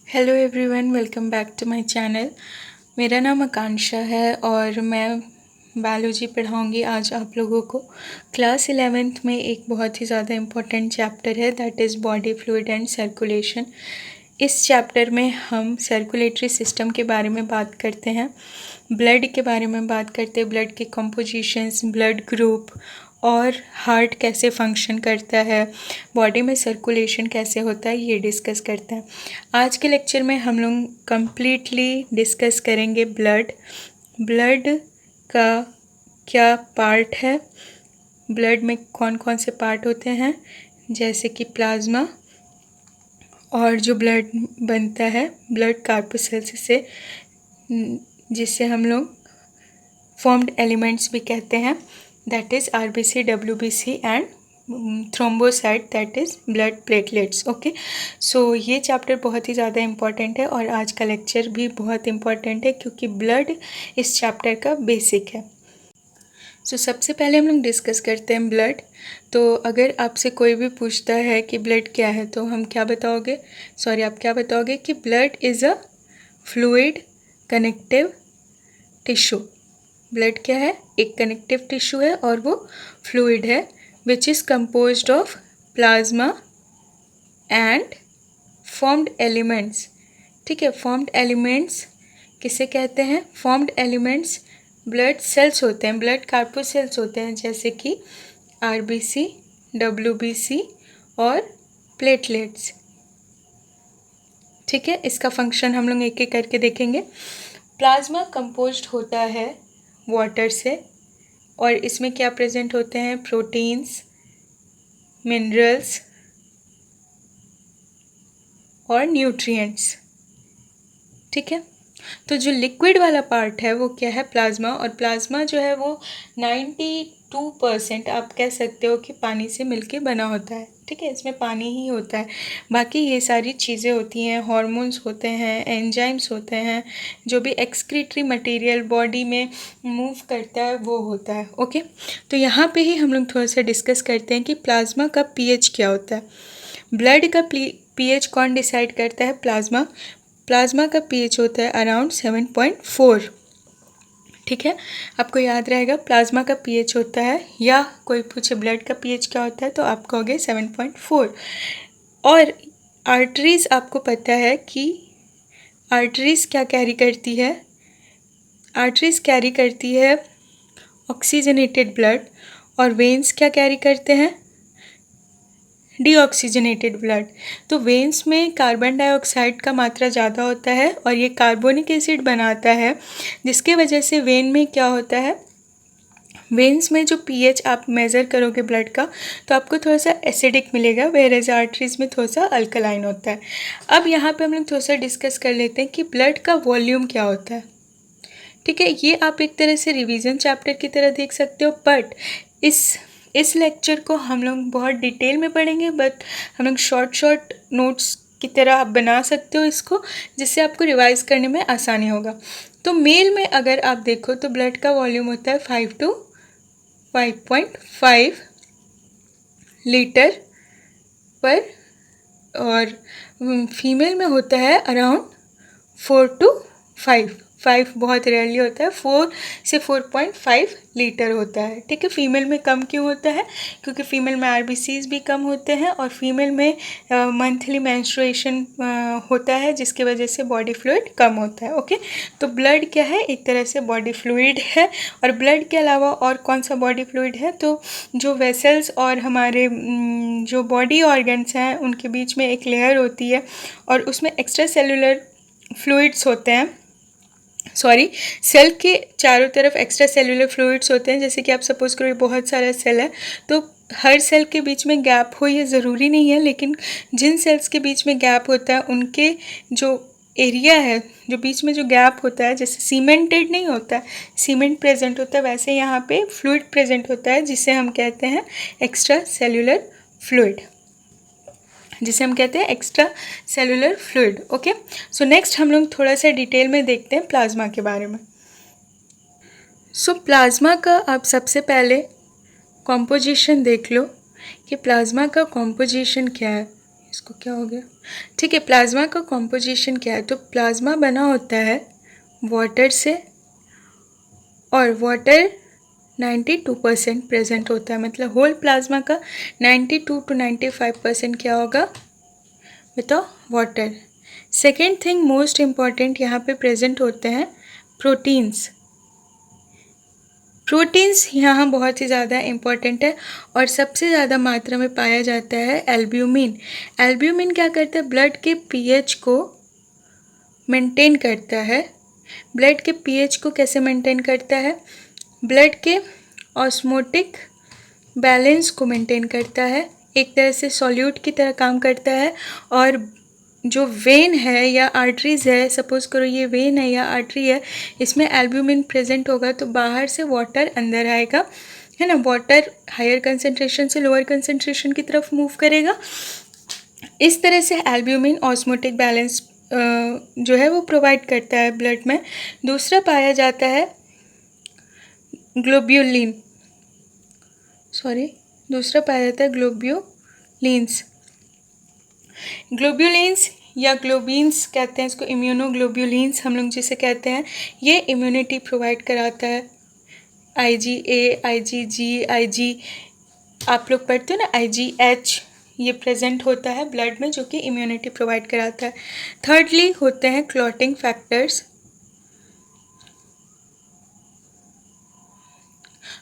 Hello everyone, welcome back to my channel. मेरा नाम आकांक्षा है और मैं बायोलॉजी पढ़ाऊँगी आज आप लोगों को। क्लास 11th में एक बहुत ही ज़्यादा इम्पोर्टेंट चैप्टर है, that is body fluid and circulation. इस चैप्टर में हम सर्कुलेटरी सिस्टम के बारे में बात करते हैं, ब्लड के बारे में बात करते हैं, ब्लड के कंपोजिशंस, ब्लड ग्रुप और हार्ट कैसे फंक्शन करता है, बॉडी में सर्कुलेशन कैसे होता है, ये डिस्कस करते हैं। आज के लेक्चर में हम लोग कम्प्लीटली डिस्कस करेंगे ब्लड का क्या पार्ट है, ब्लड में कौन कौन से पार्ट होते हैं, जैसे कि प्लाज्मा, और जो ब्लड बनता है ब्लड कार्पोसेल्स से, जिससे हम लोग फॉर्म्ड एलिमेंट्स भी कहते हैं, that is RBC, WBC and thrombocyte, that is blood platelets. Okay, so ये चैप्टर बहुत ही ज़्यादा इम्पॉर्टेंट है और आज का लेक्चर भी बहुत इम्पॉर्टेंट है क्योंकि ब्लड इस चैप्टर का बेसिक है। सो सबसे पहले हम लोग डिस्कस करते हैं ब्लड। तो अगर आपसे कोई भी पूछता है कि ब्लड क्या है तो हम क्या बताओगे, आप क्या बताओगे कि blood is a fluid connective tissue. Blood क्या है? एक कनेक्टिव टिश्यू है और वो फ्लूइड है, which is composed of plasma and formed elements. ठीक है, फॉर्म्ड एलिमेंट्स किसे कहते हैं? फॉर्म्ड एलिमेंट्स ब्लड सेल्स होते हैं, ब्लड कार्पोसेल्स होते हैं, जैसे कि आरबीसी, डब्ल्यूबीसी और प्लेटलेट्स। ठीक है, इसका फंक्शन हम लोग एक एक करके देखेंगे। प्लाज्मा कंपोज्ड होता है वाटर से और इसमें क्या प्रेजेंट होते हैं? प्रोटीन्स, मिनरल्स और न्यूट्रिएंट्स। ठीक है, तो जो लिक्विड वाला पार्ट है वो क्या है? प्लाज्मा। और प्लाज्मा जो है वो 92% आप कह सकते हो कि पानी से मिलके बना होता है। ठीक है, इसमें पानी ही होता है, बाकी ये सारी चीज़ें होती हैं, हार्मोन्स होते हैं, एंजाइम्स होते हैं, जो भी एक्सक्रीटरी मटेरियल बॉडी में मूव करता है वो होता है। ओके, तो यहाँ पे ही हम लोग थोड़ा सा डिस्कस करते हैं कि प्लाज्मा का पीएच क्या होता है। ब्लड का पीएच कौन डिसाइड करता है? प्लाज्मा का पीएच होता है अराउंड 7.4। ठीक है, आपको याद रहेगा प्लाज्मा का पीएच होता है, या कोई पूछे ब्लड का पीएच क्या होता है तो आप कहोगे 7.4। और आर्टरीज, आपको पता है कि आर्टरीज क्या कैरी करती है? आर्टरीज कैरी करती है ऑक्सीजनेटेड ब्लड, और वेन्स क्या कैरी करते हैं? Deoxygenated blood. तो वेन्स में कार्बन डाइऑक्साइड का मात्रा ज़्यादा होता है और ये कार्बोनिक एसिड बनाता है, जिसके वजह से वेन में क्या होता है? वेन्स में जो पीएच आप मेज़र करोगे ब्लड का तो आपको थोड़ा सा एसिडिक मिलेगा, वेरेज आर्टरीज में थोड़ा सा अल्कलाइन होता है। अब यहाँ पे हम लोग थोड़ा सा डिस्कस कर लेते हैं कि ब्लड का वॉल्यूम क्या होता है। ठीक है, ये आप एक तरह से रिवीजन चैप्टर की तरह देख सकते हो, बट इस लेक्चर को हम लोग बहुत डिटेल में पढ़ेंगे, बट हम लोग शॉर्ट नोट्स की तरह आप बना सकते हो इसको, जिससे आपको रिवाइज करने में आसानी होगा। तो मेल में अगर आप देखो तो ब्लड का वॉल्यूम होता है 5 to 5.5 लीटर पर, और फीमेल में होता है अराउंड 4 to 5 बहुत रेयरली होता है, 4 से 4.5 लीटर होता है। ठीक है, फीमेल में कम क्यों होता है? क्योंकि फीमेल में आरबीसीज भी कम होते हैं और फीमेल में मंथली मेंस्ट्रुएशन होता है, जिसकी वजह से बॉडी फ्लूइड कम होता है। ओके, तो ब्लड क्या है? एक तरह से बॉडी फ्लूइड है। और ब्लड के अलावा और कौन सा बॉडी फ्लूइड है? तो जो वेसल्स और हमारे जो बॉडी ऑर्गन्स हैं उनके बीच में एक लेयर होती है और उसमें एक्स्ट्रा सेलुलर फ्लूइड्स होते हैं, सेल के चारों तरफ एक्स्ट्रा सेलुलर फ्लूइड्स होते हैं। जैसे कि आप सपोज करो बहुत सारा सेल है तो हर सेल के बीच में गैप हो ये ज़रूरी नहीं है, लेकिन जिन सेल्स के बीच में गैप होता है उनके जो एरिया है, जो बीच में जो गैप होता है, जैसे सीमेंटेड नहीं होता है, सीमेंट प्रेजेंट होता है, वैसे यहाँ पे फ्लूइड प्रेजेंट होता है जिसे हम कहते हैं एक्स्ट्रा सेलुलर फ्लूइड, जिसे हम कहते हैं extra cellular fluid. Okay, so next हम लोग थोड़ा सा डिटेल में देखते हैं प्लाज्मा के बारे में। सो प्लाज्मा का आप सबसे पहले कॉम्पोजिशन देख लो कि प्लाज्मा का कॉम्पोजिशन क्या है। इसको क्या हो गया, ठीक है। प्लाज्मा का कॉम्पोजिशन क्या है, तो प्लाज्मा बना होता है वाटर से, और वाटर 92% प्रेजेंट होता है, मतलब होल प्लाज्मा का 92 to 95% क्या होगा, बताओ, water. Second thing most important यहाँ पे प्रेजेंट होते हैं प्रोटीन्स। प्रोटीन्स यहाँ बहुत ही ज़्यादा इम्पॉर्टेंट है, और सबसे ज़्यादा मात्रा में पाया जाता है एल्ब्यूमिन। एल्ब्यूमिन क्या करता है, ब्लड के पीएच को मेंटेन करता है। ब्लड के पीएच को कैसे मेंटेन करता है, ब्लड के ऑस्मोटिक बैलेंस को मेंटेन करता है, एक तरह से सॉल्यूट की तरह काम करता है। और जो वेन है या आर्टरीज है, सपोज करो ये वेन है या आर्टरी है, इसमें एल्ब्यूमिन प्रेजेंट होगा तो बाहर से वाटर अंदर आएगा, है ना। वाटर हायर कंसंट्रेशन से लोअर कंसंट्रेशन की तरफ मूव करेगा। इस तरह से एल्ब्यूमिन ऑस्मोटिक बैलेंस जो है वो प्रोवाइड करता है ब्लड में। दूसरा पाया जाता है ग्लोब्यूलिन, दूसरा पाया जाता है ग्लोब्यूलिन्स। ग्लोब्यूलिन्स या ग्लोबिन्स कहते हैं इसको, इम्यूनोग्लोब्यूलिन्स हम लोग जिसे कहते हैं, ये इम्यूनिटी प्रोवाइड कराता है। IgA, IgG, IG, आप लोग पढ़ते हो ना, IgH, ये प्रेजेंट होता है ब्लड में जो कि इम्यूनिटी प्रोवाइड कराता है। थर्डली होते हैं क्लॉटिंग फैक्टर्स।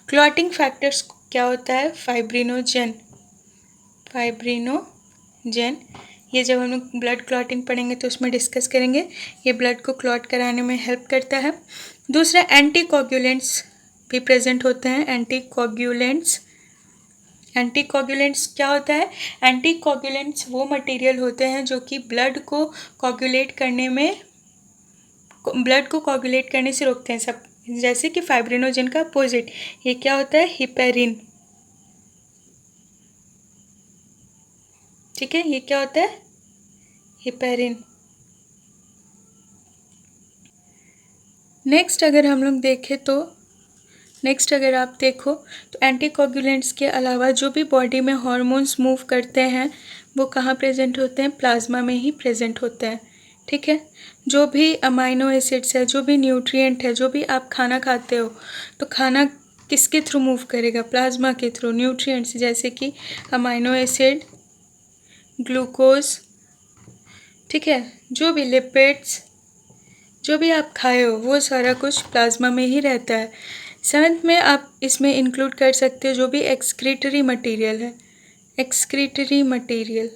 क्लॉटिंग फैक्टर्स क्या होता है, फाइब्रिनोजेन। ये जब हम लोग ब्लड क्लॉटिंग पढ़ेंगे तो उसमें डिस्कस करेंगे। ये ब्लड को क्लॉट कराने में हेल्प करता है। दूसरा एंटीकोगुलेंट्स भी प्रेजेंट होते हैं। एंटीकोगुलेंट्स क्या होता है, एंटीकोगुलेंट्स वो मटेरियल होते हैं जो कि ब्लड को कोगुलेट करने से रोकते हैं, सब जैसे कि फाइब्रिनोजेन का अपोजिट ये क्या होता है, हिपेरिन। ठीक है, ये क्या होता है, हिपेरिन। नेक्स्ट अगर आप देखो तो एंटीकोगुलेंट्स के अलावा जो भी बॉडी में हार्मोन्स मूव करते हैं वो कहाँ प्रेजेंट होते हैं, प्लाज्मा में ही प्रेजेंट होते हैं। ठीक है, जो भी अमाइनो एसिड्स है, जो भी न्यूट्रिएंट है, जो भी आप खाना खाते हो तो खाना किसके थ्रू मूव करेगा, प्लाज्मा के थ्रू। न्यूट्रिएंट्स जैसे कि अमाइनो एसिड, ग्लूकोज, ठीक है, जो भी लिपिड्स, जो भी आप खाए हो वो सारा कुछ प्लाज्मा में ही रहता है। सेवन्थ में आप इसमें इंक्लूड कर सकते हो जो भी एक्सक्रीटरी मटेरियल है। एक्सक्रीटरी मटेरियल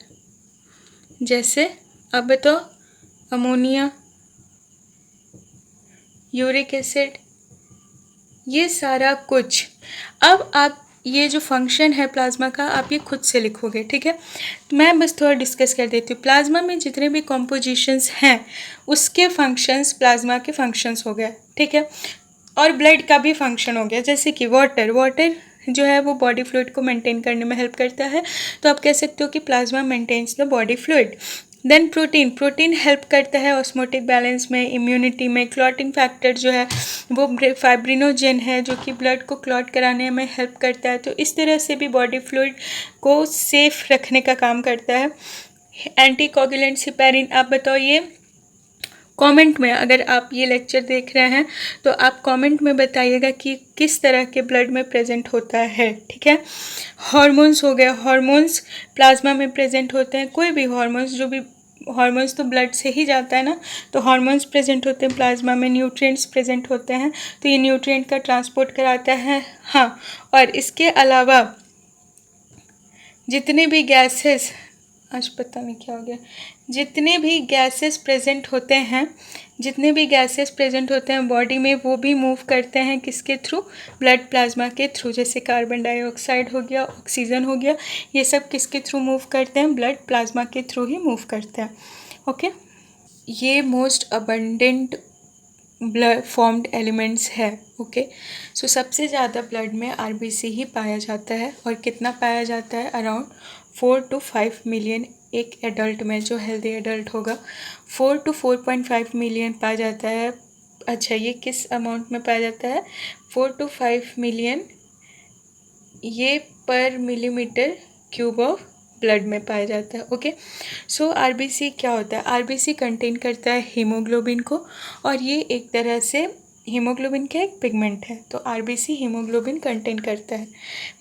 जैसे अब बताओ, अमोनिया, यूरिक एसिड, ये सारा कुछ। अब आप ये जो फंक्शन है प्लाज्मा का आप ये खुद से लिखोगे, ठीक है। मैं बस थोड़ा डिस्कस कर देती हूँ। प्लाज्मा में जितने भी कॉम्पोजिशंस हैं उसके फंक्शंस प्लाज्मा के फंक्शंस हो गए, ठीक है। और ब्लड का भी फंक्शन हो गया, जैसे कि वाटर जो है वो बॉडी फ्लूइड को मेंटेन करने में हेल्प करता है, तो आप कह सकते हो कि plasma maintains the body fluid. Then protein help करता है ऑस्मोटिक बैलेंस में, इम्यूनिटी में। क्लॉटिंग फैक्टर जो है वो फाइब्रिनोजेन है जो कि ब्लड को क्लॉट कराने में हेल्प करता है, तो इस तरह से भी बॉडी फ्लूइड को सेफ रखने का काम करता है। Anticoagulants, heparin. आप बताओ ये कमेंट में, अगर आप ये लेक्चर देख रहे हैं तो आप कमेंट में बताइएगा कि किस तरह के ब्लड में प्रेजेंट होता है, ठीक है। हार्मोन्स हो गए, हार्मोन्स प्लाज्मा में प्रेजेंट होते हैं। कोई भी हार्मोन्स, जो भी हार्मोन्स तो ब्लड से ही जाता है ना, तो हार्मोन्स प्रेजेंट होते हैं प्लाज्मा में। न्यूट्रिएंट्स प्रेजेंट होते हैं, तो ये न्यूट्रिएंट का ट्रांसपोर्ट कराता है। हाँ, और इसके अलावा जितने भी गैसेस, आज पता नहीं क्या हो गया, जितने भी गैसेस प्रेजेंट होते हैं बॉडी में, वो भी मूव करते हैं किसके थ्रू, ब्लड प्लाज्मा के थ्रू। जैसे कार्बन डाइऑक्साइड हो गया, ऑक्सीजन हो गया, ये सब किसके थ्रू मूव करते हैं, ब्लड प्लाज्मा के थ्रू ही मूव करते हैं। ओके, ये most abundant blood formed elements है। ओके, सो सबसे ज़्यादा ब्लड में आरबीसी ही पाया जाता है, और कितना पाया जाता है, अराउंड 4 to 5 मिलियन एक एडल्ट में, जो हेल्दी एडल्ट होगा 4 to 4.5 मिलियन पाया जाता है। अच्छा, ये किस अमाउंट में पाया जाता है, 4 to 5 मिलियन ये पर मिलीमीटर क्यूब ऑफ ब्लड में पाया जाता है। ओके, सो आरबीसी क्या होता है? आरबीसी कंटेन करता है हीमोग्लोबिन को, और ये एक तरह से हीमोग्लोबिन का एक पिगमेंट है, तो आरबीसी हीमोग्लोबिन कंटेन करता है।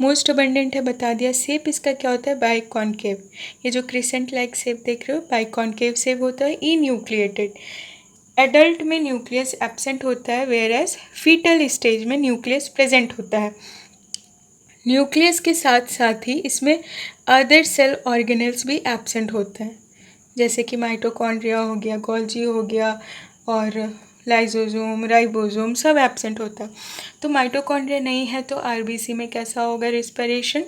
मोस्ट अबंडेंट है, बता दिया। शेप इसका क्या होता है? बाइकॉनकेव। ये जो क्रिसेंट लाइक शेप देख रहे हो, बाइकॉनकेव शेप होता है। ई न्यूक्लिएटेड, एडल्ट में न्यूक्लियस एब्सेंट होता है, वेयर एज फीटल स्टेज में न्यूक्लियस प्रेजेंट होता है। न्यूक्लियस के साथ साथ ही इसमें अदर सेल ऑर्गेनल्स भी एब्सेंट होते हैं, जैसे कि माइटोकॉन्ड्रिया हो गया, गोल्जी हो गया, और लाइजोसोम, राइबोसोम सब एब्सेंट होता है। तो माइटोकॉन्ड्रिया नहीं है तो आरबीसी में कैसा होगा रिस्पिरेशन?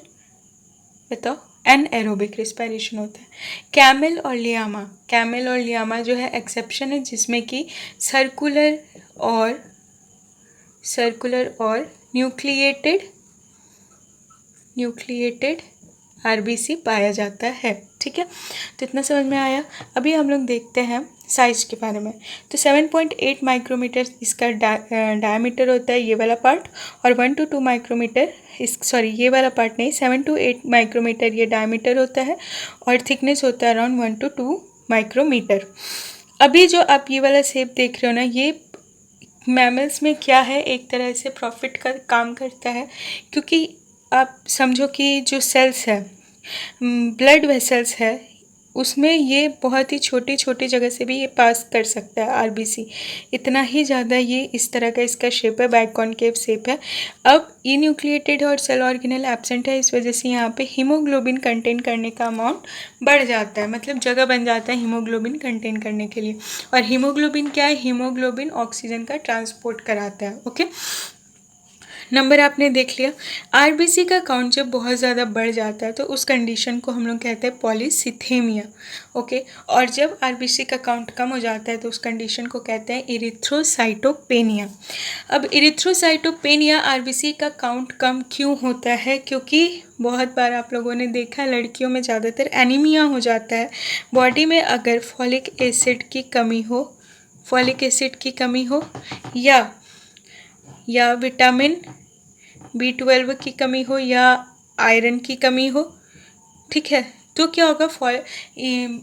बताओ। एनएरोबिक रिस्पिरेशन होता है। कैमल और लियामा, कैमल और लियामा जो है एक्सेप्शन है, जिसमें कि सर्कुलर और न्यूक्लिएटेड आरबीसी पाया जाता है। ठीक है, तो इतना समझ में आया। अभी हम लोग देखते हैं साइज के बारे में। तो 7.8 माइक्रोमीटर इसका डायमीटर होता है, ये वाला पार्ट, और 1 to 2 माइक्रोमीटर ये वाला पार्ट नहीं, 7 to 8 माइक्रोमीटर ये डायमीटर होता है, और थिकनेस होता है अराउंड 1 to 2 माइक्रोमीटर। अभी जो आप ये वाला शेप देख रहे हो ना, ये मैमल्स में क्या है, एक तरह से प्रॉफिट का काम करता है, क्योंकि आप समझो कि जो सेल्स है, ब्लड वेसल्स है, उसमें ये बहुत ही छोटी छोटी जगह से भी ये पास कर सकता है आरबीसी, इतना ही ज़्यादा ये इस तरह का इसका शेप है, बाइकॉनकेव शेप है। अब ई न्यूक्लिएटेड और सेल ऑर्गेनल एब्सेंट है, इस वजह से यहाँ पे हीमोग्लोबिन कंटेन करने का अमाउंट बढ़ जाता है, मतलब जगह बन जाता है हीमोग्लोबिन कंटेन करने के लिए। और हीमोग्लोबिन क्या है? हीमोग्लोबिन ऑक्सीजन का ट्रांसपोर्ट कराता है। ओके, नंबर आपने देख लिया। आरबीसी का काउंट जब बहुत ज़्यादा बढ़ जाता है तो उस कंडीशन को हम लोग कहते हैं पॉलीसिथेमिया। ओके, और जब आरबीसी का काउंट कम हो जाता है तो उस कंडीशन को कहते हैं इरिथ्रोसाइटोपेनिया। अब इरिथ्रोसाइटोपेनिया, आरबीसी का काउंट कम क्यों होता है? क्योंकि बहुत बार आप लोगों ने देखा है लड़कियों में ज़्यादातर एनीमिया हो जाता है। बॉडी में अगर फॉलिक एसिड की कमी हो या विटामिन B12 की कमी हो या आयरन की कमी हो, ठीक है, तो क्या होगा?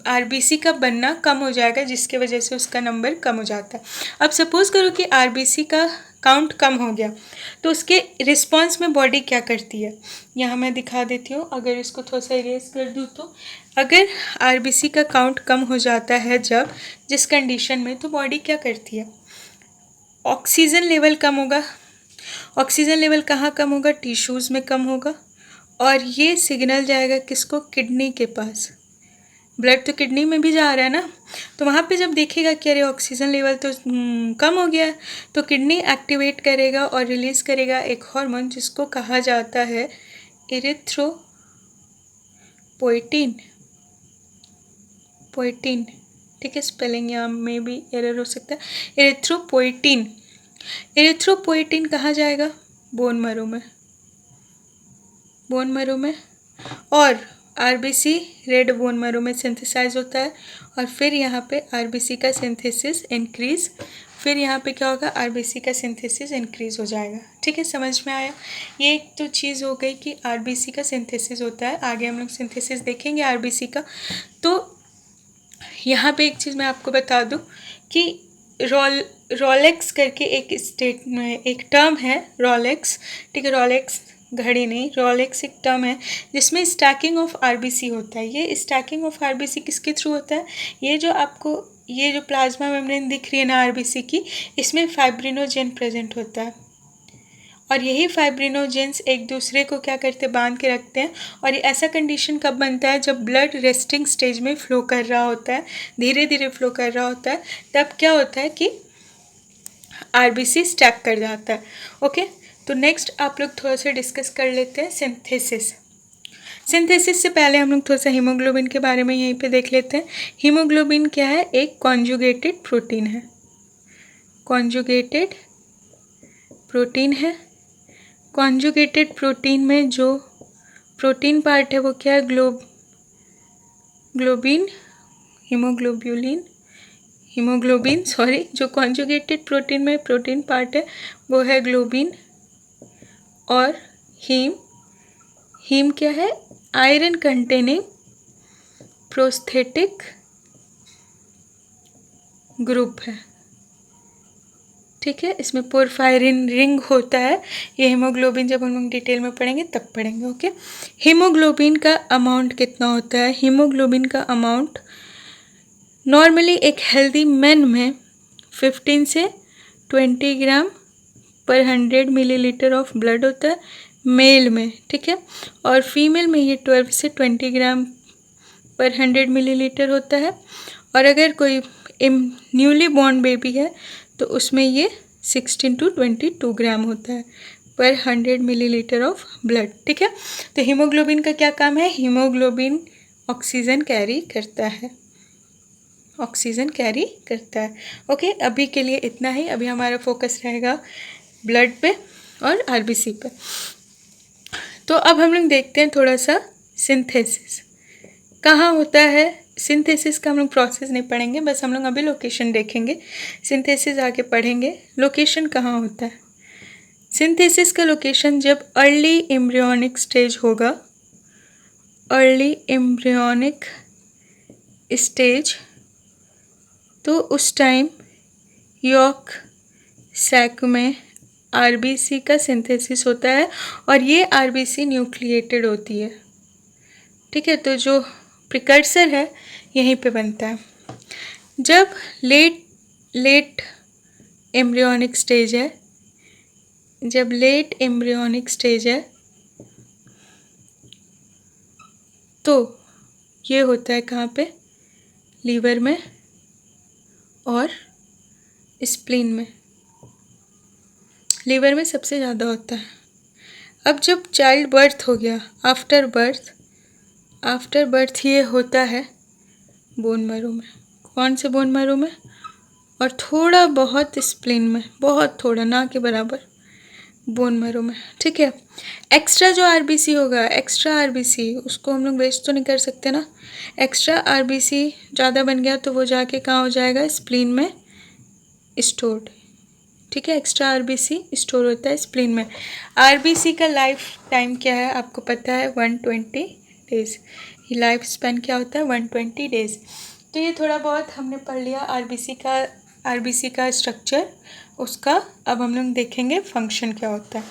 आरबीसी का बनना कम हो जाएगा, जिसके वजह से उसका नंबर कम हो जाता है। अब सपोज करो कि आरबीसी का काउंट कम हो गया, तो उसके रिस्पॉन्स में बॉडी क्या करती है, यहाँ मैं दिखा देती हूँ। अगर इसको थोड़ा सा इरेज कर दूँ, तो अगर आरबीसी का काउंट कम हो जाता है जिस कंडीशन में, तो बॉडी क्या करती है? ऑक्सीजन लेवल कम होगा। ऑक्सीजन लेवल कहाँ कम होगा? टिश्यूज़ में कम होगा, और ये सिग्नल जाएगा किसको? किडनी के पास। ब्लड तो किडनी में भी जा रहा है ना, तो वहाँ पे जब देखेगा कि अरे ऑक्सीजन लेवल तो कम हो गया है, तो किडनी एक्टिवेट करेगा और रिलीज़ करेगा एक हार्मोन जिसको कहा जाता है इरिथ्रोपोइटिन। ठीक है, स्पेलिंग यहाँ में भी एरर हो सकता है। इरिथ्रोपोइटिन कहाँ जाएगा? बोन मरो में, और आरबीसी रेड बोन मरो में सिंथेसाइज होता है, और फिर यहाँ पे आरबीसी का सिंथेसिस इंक्रीज, फिर यहाँ पे क्या होगा? आरबीसी का सिंथेसिस इंक्रीज हो जाएगा। ठीक है, समझ में आया? ये एक तो चीज़ हो गई कि आरबीसी का सिंथेसिस होता है। आगे हम लोग सिंथेसिस देखेंगे आरबीसी का। तो यहाँ पे एक चीज़ मैं आपको बता दूँ कि रोलेक्स करके एक टर्म है, रोलेक्स। ठीक है, रोलेक्स घड़ी नहीं, रोलेक्स एक टर्म है जिसमें स्टैकिंग ऑफ आरबीसी होता है। ये स्टैकिंग ऑफ आरबीसी किसके थ्रू होता है? ये जो प्लाज्मा मेम्ब्रेन दिख रही है ना आरबीसी की, इसमें फाइब्रिनोजेन प्रेजेंट होता है, और यही फाइब्रिनोजेंस एक दूसरे को क्या करते हैं? बांध के रखते हैं। और ये ऐसा कंडीशन कब बनता है? जब ब्लड रेस्टिंग स्टेज में फ्लो कर रहा होता है, धीरे धीरे फ्लो कर रहा होता है, तब क्या होता है कि आरबीसी स्टैक कर जाता है। ओके, तो नेक्स्ट आप लोग थोड़ा सा डिस्कस कर लेते हैं सिंथेसिस से पहले हम लोग थोड़ा सा हीमोग्लोबिन के बारे में यहीं पे देख लेते हैं। हीमोग्लोबिन क्या है? एक कॉन्जुगेटेड प्रोटीन है। कॉन्जुगेटेड प्रोटीन में जो प्रोटीन पार्ट है वो क्या है? हीमोग्लोबिन जो कॉन्जुगेटेड प्रोटीन में प्रोटीन पार्ट है वो है ग्लोबिन, और हीम क्या है? आयरन कंटेनिंग प्रोस्थेटिक ग्रुप है। ठीक है, इसमें पोरफायरिन रिंग होता है। ये हीमोग्लोबिन जब हम लोग डिटेल में पढ़ेंगे तब पढ़ेंगे। ओके, हीमोग्लोबिन का अमाउंट कितना होता है? हीमोग्लोबिन का अमाउंट नॉर्मली एक हेल्दी मैन में 15 से 20 ग्राम पर 100 मिलीलीटर ऑफ ब्लड होता है मेल में। ठीक है, और फीमेल में ये 12 से 20 ग्राम पर 100 मिलीलीटर होता है। और अगर कोई न्यूली बॉर्न बेबी है तो उसमें ये 16 to 22 ग्राम होता है पर 100 मिलीलीटर ऑफ ब्लड। ठीक है, तो हीमोग्लोबिन का क्या काम है? हीमोग्लोबिन ऑक्सीजन कैरी करता है, ऑक्सीजन कैरी करता है। ओके, अभी के लिए इतना ही। अभी हमारा फोकस रहेगा ब्लड पे और आरबीसी पे। तो अब हम लोग देखते हैं थोड़ा सा सिंथेसिस कहाँ होता है। सिंथेसिस का हम लोग प्रोसेस नहीं पढ़ेंगे, बस हम लोग अभी लोकेशन देखेंगे। सिंथेसिस आगे पढ़ेंगे। लोकेशन कहाँ होता है? सिंथेसिस का लोकेशन जब अर्ली एम्ब्रियोनिक स्टेज होगा, अर्ली एम्ब्रियोनिक स्टेज, तो उस टाइम यॉक सैक में आरबीसी का सिंथेसिस होता है और ये आरबीसी न्यूक्लिएटेड होती है। ठीक है, तो जो प्रिकर्सर है यहीं पे बनता है। जब लेट एम्ब्रियोनिक स्टेज है, जब लेट एम्ब्रियोनिक स्टेज है तो ये होता है कहाँ पे? लीवर में और स्प्लीन में। लीवर में सबसे ज़्यादा होता है। अब जब चाइल्ड बर्थ हो गया, आफ्टर बर्थ ये होता है बोन मैरो में। कौन से बोन मैरो में? और थोड़ा बहुत स्प्लीन में, बहुत थोड़ा, ना के बराबर बोन मैरो में। ठीक है, एक्स्ट्रा जो आरबीसी होगा, एक्स्ट्रा आरबीसी, उसको हम लोग वेस्ट तो नहीं कर सकते ना। एक्स्ट्रा आरबीसी ज़्यादा बन गया तो वो जाके कहाँ हो जाएगा? स्प्लीन में स्टोर्ड। ठीक है, एक्स्ट्रा आरबीसी स्टोर होता है स्प्लीन में। आरबीसी का लाइफ टाइम क्या है आपको पता है? 120 डेज। ये लाइफ स्पैन क्या होता है? 120 डेज। तो ये थोड़ा बहुत हमने पढ़ लिया आरबीसी का स्ट्रक्चर उसका। अब हम लोग देखेंगे फंक्शन क्या होता है।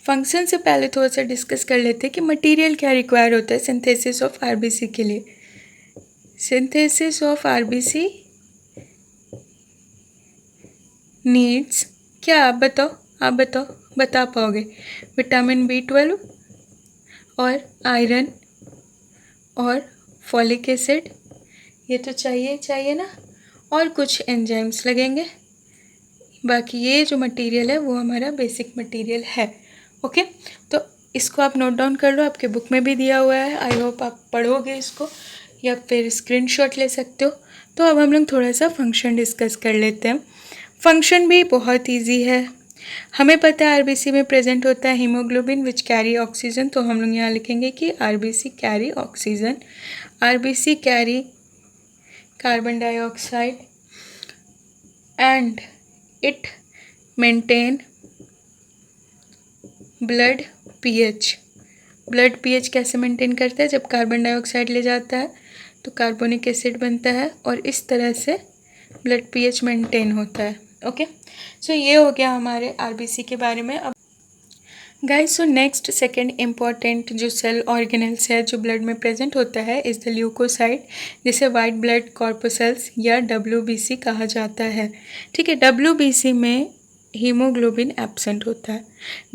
फंक्शन से पहले थोड़ा सा डिस्कस कर लेते हैं कि मटेरियल क्या रिक्वायर होता है सिंथेसिस ऑफ आरबीसी के लिए। सिंथेसिस ऑफ आरबीसी नीड्स क्या? आप बताओ, बता पाओगे? विटामिन B12 और आयरन और फॉलिक एसिड, ये तो चाहिए ना। और कुछ एंजाइम्स लगेंगे। बाकी ये जो मटेरियल है वो हमारा बेसिक मटेरियल है। ओके, तो इसको आप नोट डाउन कर लो, आपके बुक में भी दिया हुआ है। आई होप आप पढ़ोगे इसको या फिर स्क्रीनशॉट ले सकते हो। तो अब हम लोग थोड़ा सा फंक्शन डिस्कस कर लेते हैं। फंक्शन भी बहुत इजी है। हमें पता है आरबीसी में प्रेजेंट होता है हीमोग्लोबिन विच कैरी ऑक्सीजन, तो हम लोग यहाँ लिखेंगे कि RBC carry oxygen, RBC carry carbon dioxide and it maintain blood pH. Blood pH कैसे मेंटेन करता है? जब कार्बन डाइऑक्साइड ले जाता है तो कार्बोनिक एसिड बनता है और इस तरह से ब्लड पीएच मेंटेन होता है। ओके, सो ये हो गया हमारे आरबीसी के बारे में। अब guys, so next second important जो सेल ऑर्गेनेल्स है जो ब्लड में प्रेजेंट होता है इज़ द ल्यूकोसाइड, जिसे वाइट ब्लड कॉर्पोसेल्स या WBC कहा जाता है। ठीक है, WBC में हीमोग्लोबिन एब्सेंट होता है।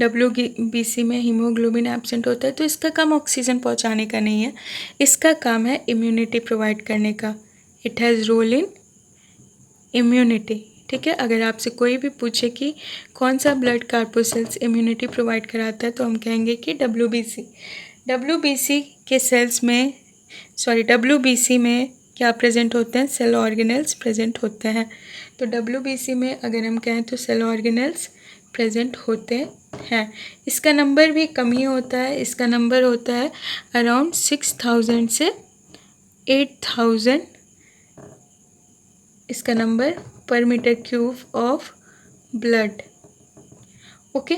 WBC में हीमोग्लोबिन एब्सेंट होता है तो इसका काम ऑक्सीजन पहुंचाने का नहीं है, इसका काम है इम्यूनिटी प्रोवाइड करने का। It has role in immunity. ठीक है, अगर आपसे कोई भी पूछे कि कौन सा ब्लड कार्पोसेल्स इम्यूनिटी प्रोवाइड कराता है तो हम कहेंगे कि WBC के सेल्स में WBC में क्या प्रेजेंट होते हैं? सेल ऑर्गेनेल्स प्रेजेंट होते हैं। तो WBC में अगर हम कहें तो सेल ऑर्गेनेल्स प्रेजेंट होते हैं। इसका नंबर भी कम ही होता है, इसका नंबर होता है अराउंड 6000 से 8000 इसका नंबर पर metre cube of blood. Okay,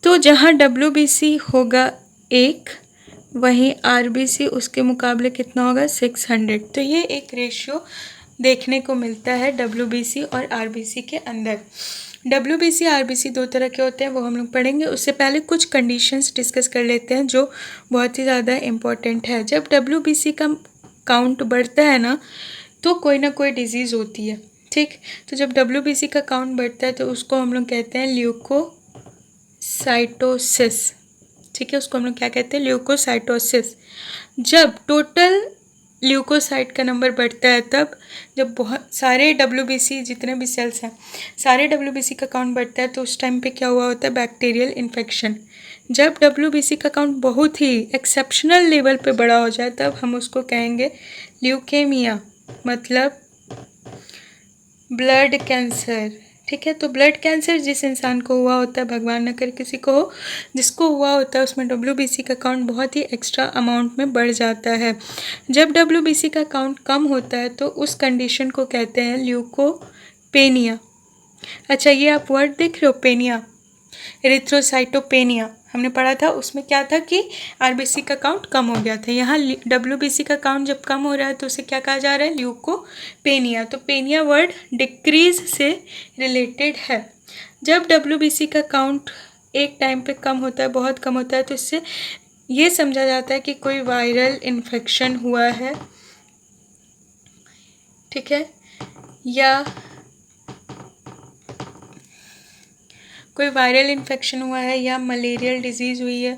तो जहाँ WBC होगा 1 वहीं आरबीसी उसके मुकाबले कितना होगा 600। तो ये एक रेशियो देखने को मिलता है डब्ल्यूबीसी और आरबीसी के अंदर। डब्ल्यूबीसी आरबीसी दो तरह के होते हैं, वो हम लोग पढ़ेंगे। उससे पहले कुछ कंडीशंस डिस्कस कर लेते हैं जो बहुत ही ज़्यादा इम्पोर्टेंट है। जब डब्ल्यूबीसी का काउंट बढ़ता है ना तो कोई ना कोई डिजीज़ होती है, ठीक। तो जब डब्ल्यूबीसी का काउंट बढ़ता है तो उसको हम लोग कहते हैं ल्यूकोसाइटोसिस, ठीक है। उसको हम लोग क्या कहते हैं, ल्यूकोसाइटोसिस। जब टोटल ल्यूकोसाइट का नंबर बढ़ता है तब, जब बहुत सारे डब्ल्यूबीसी जितने भी सेल्स हैं सारे डब्ल्यूबीसी का काउंट बढ़ता है तो उस टाइम पे क्या हुआ होता है, बैक्टीरियल इन्फेक्शन। जब डब्ल्यूबीसी का काउंट बहुत ही एक्सेप्शनल लेवल पे बड़ा हो जाए तब हम उसको कहेंगे ल्यूकेमिया, मतलब ब्लड कैंसर, ठीक है। तो ब्लड कैंसर जिस इंसान को हुआ होता है, भगवान न करे किसी को हो, जिसको हुआ होता है उसमें डब्ल्यूबीसी का काउंट बहुत ही एक्स्ट्रा अमाउंट में बढ़ जाता है। जब डब्ल्यूबीसी का काउंट कम होता है तो उस कंडीशन को कहते हैं ल्यूकोपेनिया। अच्छा, ये आप वर्ड देख रहे हो, पेनिया, एरिथ्रोसाइटोपेनिया हमने पढ़ा था। उसमें क्या था कि आरबीसी का काउंट कम हो गया था। यहाँ डब्ल्यूबीसी का काउंट जब कम हो रहा है तो उसे क्या कहा जा रहा है, ल्यूकोपेनिया। तो पेनिया वर्ड डिक्रीज से रिलेटेड है। जब डब्ल्यूबीसी का काउंट एक टाइम पे कम होता है, बहुत कम होता है, तो इससे ये समझा जाता है कि कोई वायरल इन्फेक्शन हुआ है, ठीक है, या कोई वायरल इन्फेक्शन हुआ है, या मलेरियल डिजीज़ हुई है,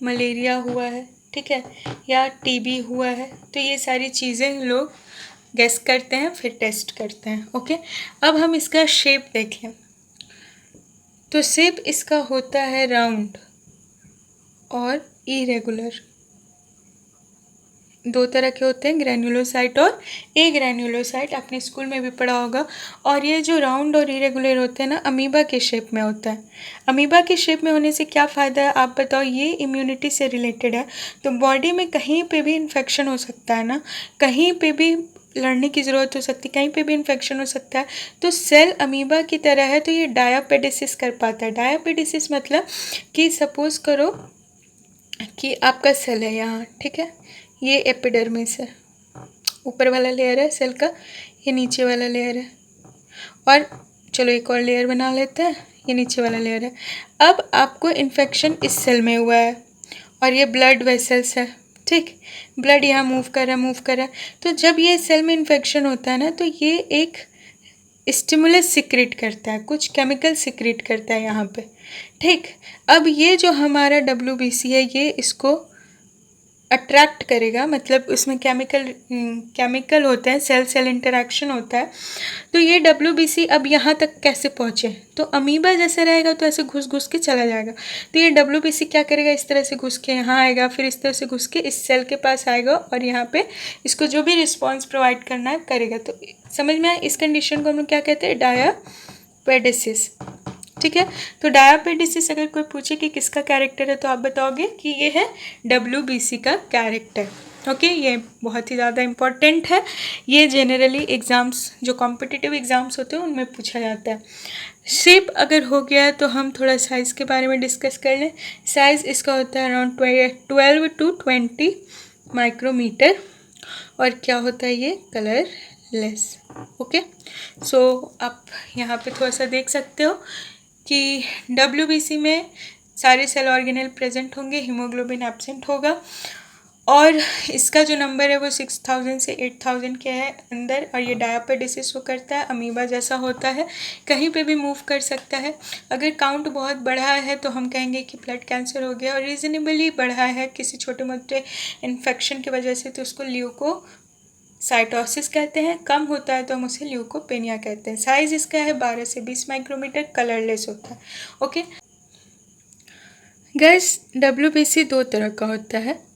मलेरिया हुआ है, ठीक है, या टीबी हुआ है। तो ये सारी चीज़ें लोग गेस करते हैं, फिर टेस्ट करते हैं। ओके, अब हम इसका शेप देख लें। तो शेप इसका होता है राउंड और इरेगुलर। दो तरह के होते हैं, ग्रैन्युलोसाइट और ए ग्रैन्युलोसाइट, आपने स्कूल में भी पढ़ा होगा। और ये जो राउंड और इरेगुलर होते हैं ना, अमीबा के शेप में होता है। अमीबा के शेप में होने से क्या फ़ायदा है आप बताओ, ये इम्यूनिटी से रिलेटेड है। तो बॉडी में कहीं पे भी इन्फेक्शन हो सकता है ना, कहीं पे भी लड़ने की ज़रूरत हो सकती है, कहीं पे भी इन्फेक्शन हो सकता है। तो सेल अमीबा की तरह है, तो ये डायापेडिसिस कर पाता है। डायापेडिसिस मतलब कि सपोज़ करो कि आपका सेल है यहाँ, ठीक है, ये एपिडर्मिस है, ऊपर वाला लेयर है सेल का, ये नीचे वाला लेयर है। और चलो एक और लेयर बना लेते हैं, ये नीचे वाला लेयर है। अब आपको इन्फेक्शन इस सेल में हुआ है और ये ब्लड वेसल्स है, ठीक। ब्लड यहाँ मूव कर रहा है। तो जब ये सेल में इन्फेक्शन होता है ना तो ये एक स्टिमुलस सिक्रेट करता है, कुछ केमिकल सिक्रेट करता है यहाँ पे, ठीक। अब ये जो हमारा डब्ल्यूबीसी है ये इसको अट्रैक्ट करेगा, मतलब उसमें केमिकल होते हैं, सेल सेल इंटरेक्शन होता है। तो ये डब्ल्यूबीसी अब यहाँ तक कैसे पहुँचे, तो अमीबा जैसे रहेगा तो ऐसे घुस घुस के चला जाएगा। तो ये डब्ल्यूबीसी क्या करेगा, इस तरह से घुस के यहाँ आएगा, फिर इस तरह से घुस के इस सेल के पास आएगा और यहाँ पे इसको जो भी रिस्पॉन्स प्रोवाइड करना है करेगा। तो समझ में आया, इस कंडीशन को हम लोग क्या कहते हैं, डायापेडिसिस, ठीक है। तो डायापेडिसिस अगर कोई पूछे कि किसका कैरेक्टर है तो आप बताओगे कि ये है डब्ल्यूबीसी का कैरेक्टर। ओके, ये बहुत ही ज़्यादा इम्पॉर्टेंट है। ये जनरली एग्ज़ाम्स, जो कॉम्पिटिटिव एग्ज़ाम्स होते हैं उनमें पूछा जाता है। शेप अगर हो गया है तो हम थोड़ा साइज़ के बारे में डिस्कस कर लें। साइज़ इसका होता है अराउंड 12 to 20 माइक्रोमीटर। और क्या होता है, ये कलरलेस। ओके, सो आप यहाँ पे थोड़ा सा देख सकते हो कि डब्ल्यूबीसी में सारे सेल ऑर्गेनेल प्रेजेंट होंगे, हीमोग्लोबिन एब्सेंट होगा। और इसका जो नंबर है वो 6000 से 8000 के है अंदर। और ये डायापेडिसिस वो करता है, अमीबा जैसा होता है, कहीं पे भी मूव कर सकता है। अगर काउंट बहुत बढ़ा है तो हम कहेंगे कि ब्लड कैंसर हो गया, और रीजनेबली बढ़ा है किसी छोटे मोटे इन्फेक्शन की वजह से तो उसको ल्यूकोसाइटोसिस कहते हैं। कम होता है तो हम उसे ल्यूकोपेनिया कहते हैं। साइज़ इसका है 12 से 20 माइक्रोमीटर, कलरलेस होता है। ओके गैस, डब्ल्यूबीसी दो तरह का होता है,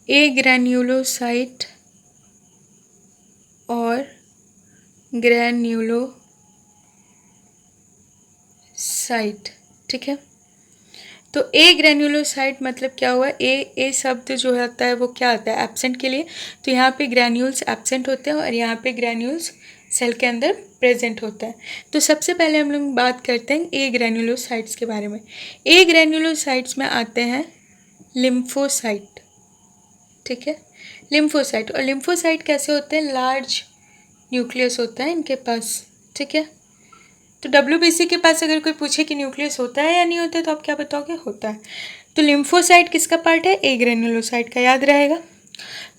ए ग्रैन्युलोसाइट और ग्रैन्युलोसाइट, ठीक है। तो ए ग्रैन्युलोसाइट मतलब क्या हुआ, ए शब्द जो होता है वो क्या आता है, एब्सेंट के लिए। तो यहाँ पे ग्रैन्यूल्स एब्सेंट होते हैं और यहाँ पे ग्रैन्यूल्स सेल के अंदर प्रेजेंट होता है। तो सबसे पहले हम लोग बात करते हैं ए ग्रैन्युलोसाइट्स के बारे में। ए ग्रैन्युलोसाइट्स में आते हैं लिम्फोसाइट, ठीक है, लिम्फोसाइट। और लिम्फोसाइट कैसे होते हैं, लार्ज न्यूक्लियस होता है इनके पास, ठीक है। तो डब्ल्यूबीसी के पास अगर कोई पूछे कि न्यूक्लियस होता है या नहीं होता है तो आप क्या बताओगे, होता है। तो लिम्फोसाइट किसका पार्ट है, ए ग्रेन्युलोसाइट का, याद रहेगा।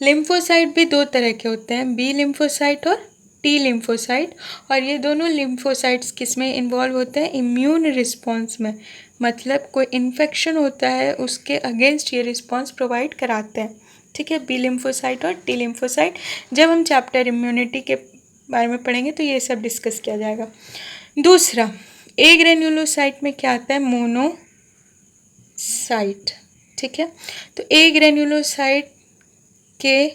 लिम्फोसाइट भी दो तरह के होते हैं, बी लिम्फोसाइट और टी लिम्फोसाइट। और ये दोनों लिम्फोसाइट्स किस में इन्वॉल्व होते हैं, इम्यून रिस्पॉन्स में। मतलब कोई इन्फेक्शन होता है उसके अगेंस्ट ये रिस्पॉन्स प्रोवाइड कराते हैं, ठीक है, बी लिम्फोसाइट और टी लिम्फोसाइट। जब हम चैप्टर इम्यूनिटी के बारे में पढ़ेंगे तो ये सब डिस्कस किया जाएगा। दूसरा, ए ग्रेन्युलोसाइट में क्या आता है, मोनोसाइट, ठीक है। तो ए ग्रेन्युलोसाइट के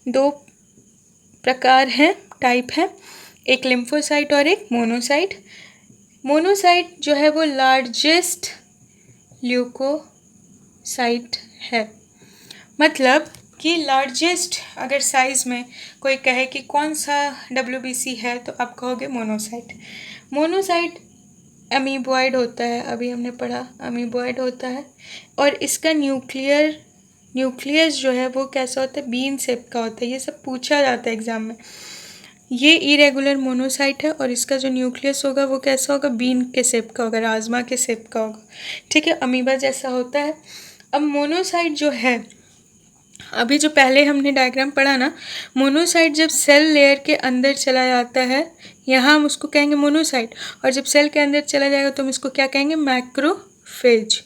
दो प्रकार हैं, टाइप हैं, एक लिम्फोसाइट और एक मोनोसाइट। मोनोसाइट जो है वो लार्जेस्ट ल्यूकोसाइट है। मतलब कि लार्जेस्ट अगर साइज़ में कोई कहे कि कौन सा डब्ल्यूबीसी है तो आप कहोगे मोनोसाइट। मोनोसाइट अमीबॉइड होता है, अभी हमने पढ़ा अमीबॉइड होता है। और इसका न्यूक्लियस जो है वो कैसा होता है, बीन शेप का होता है। ये सब पूछा जाता है एग्जाम में। ये इरेगुलर मोनोसाइट है और इसका जो न्यूक्लियस होगा वो कैसा होगा, बीन के शेप का होगा, राजमा के शेप का होगा, ठीक है, अमीबा जैसा होता है। अब मोनोसाइट जो है, अभी जो पहले हमने डायग्राम पढ़ा ना, मोनोसाइट जब सेल लेयर के अंदर चला जाता है, यहाँ हम उसको कहेंगे मोनोसाइट। और जब सेल के अंदर चला जाएगा तो हम इसको क्या कहेंगे, मैक्रोफेज।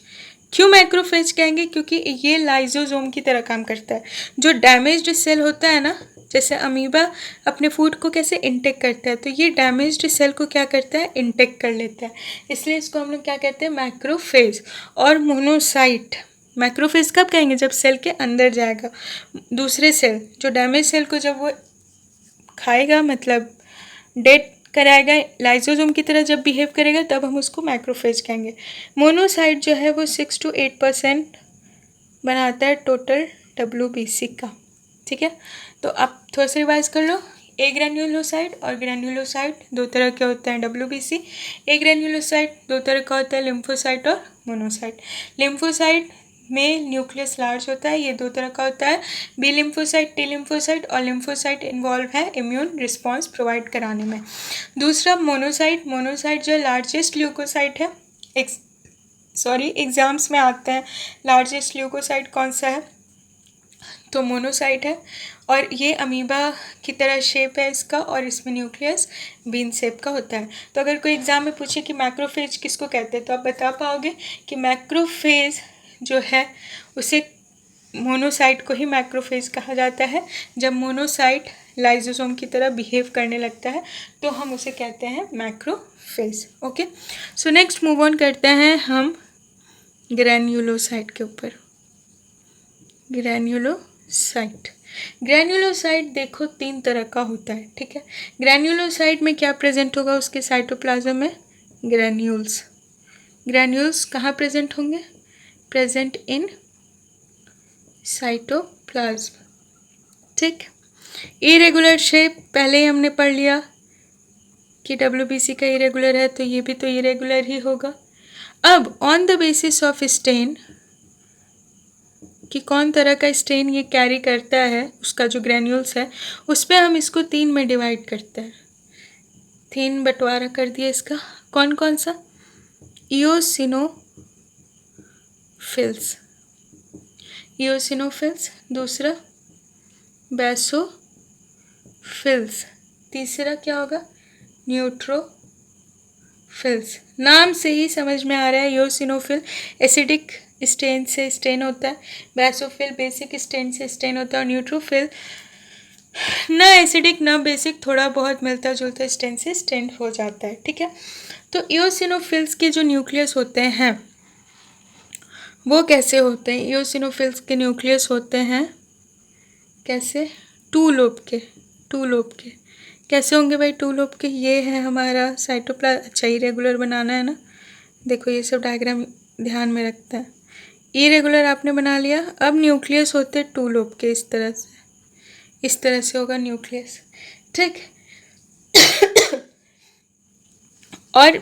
क्यों मैक्रोफेज कहेंगे, क्योंकि ये लाइजोसोम की तरह काम करता है। जो डैमेज्ड सेल होता है ना, जैसे अमीबा अपने फूड को कैसे इंटेक करता है, तो ये डैमेज्ड सेल को क्या करता है, इंटेक कर लेता है। इसलिए इसको हम लोग क्या कहते हैं, मैक्रोफेज। और मोनोसाइट, मैक्रोफेज कब कहेंगे, जब सेल के अंदर जाएगा, दूसरे सेल, जो डैमेज सेल को जब वो खाएगा, मतलब डेड कराएगा, लाइसोसोम की तरह जब बिहेव करेगा, तब हम उसको मैक्रोफेज कहेंगे। मोनोसाइट जो है वो 6 to 8% बनाता है टोटल डब्ल्यूबीसी का, ठीक है। तो आप थोड़ा सा रिवाइज कर लो, ए ग्रेन्युलोसाइट और ग्रेन्युलोसाइट दो तरह के होते हैं डब्ल्यूबीसी। ए ग्रेन्युलोसाइट दो तरह का होता है, लिम्फोसाइट और मोनोसाइट। लिम्फोसाइट में न्यूक्लियस लार्ज होता है, ये दो तरह का होता है, बी लिम्फोसाइट, टी लिम्फोसाइट। और लिम्फोसाइट इन्वॉल्व है इम्यून रिस्पॉन्स प्रोवाइड कराने में। दूसरा मोनोसाइट, मोनोसाइट जो लार्जेस्ट ल्यूकोसाइट है, एग्जाम्स में आते हैं लार्जेस्ट ल्यूकोसाइट कौन सा है, तो मोनोसाइट है। और ये अमीबा की तरह शेप है इसका, और इसमें न्यूक्लियस बीन शेप का होता है। तो अगर कोई एग्जाम में पूछे कि मैक्रोफेज किसको कहते हैं, तो आप बता पाओगे कि मैक्रोफेज जो है उसे, मोनोसाइट को ही मैक्रोफेज कहा जाता है। जब मोनोसाइट लाइसोसोम की तरह बिहेव करने लगता है तो हम उसे कहते हैं macrophage. Okay, so next move on करते हैं हम ग्रैन्युलोसाइट के ऊपर। ग्रैन्युलोसाइट देखो तीन तरह का होता है, ठीक है। ग्रैन्युलोसाइट में क्या प्रेजेंट होगा, उसके साइटोप्लाज्म में ग्रैन्यूल्स कहाँ प्रेजेंट होंगे, प्रेजेंट इन साइटोप्लाज्म, ठीक। इरेगुलर शेप पहले ही हमने पढ़ लिया कि डब्ल्यूबीसी का इरेगुलर है, तो ये भी तो इरेगुलर ही होगा। अब on the basis of stain, कि कौन तरह का स्टेन ये कैरी करता है, उसका जो ग्रैन्यूल्स है, उस पर हम इसको तीन में डिवाइड करते हैं। तीन बंटवारा कर दिया इसका, कौन कौन सा, इओसिनोफिल्स, दूसरा बेसोफिल्स, तीसरा क्या होगा, न्यूट्रोफिल्स। नाम से ही समझ में आ रहा है, इओसिनोफिल एसिडिक स्टेन से स्टेन होता है, बेसोफिल बेसिक स्टेन से स्टेन होता है, और न्यूट्रोफिल ना एसिडिक ना बेसिक, थोड़ा बहुत मिलता जुलता स्टेन से स्टेन हो जाता है, ठीक है। तो इओसिनोफिल्स के जो न्यूक्लियस होते हैं वो कैसे होते हैं, इओसिनोफिल्स के न्यूक्लियस होते हैं कैसे, टू लोब के कैसे होंगे भाई, टू लोब के। ये है हमारा साइटोप्लाज्म, अच्छा इरेगुलर बनाना है ना, देखो ये सब डायग्राम ध्यान में रखता है। इरेगुलर आपने बना लिया, अब न्यूक्लियस होते टू लोब के, इस तरह से होगा न्यूक्लियस, ठीक। और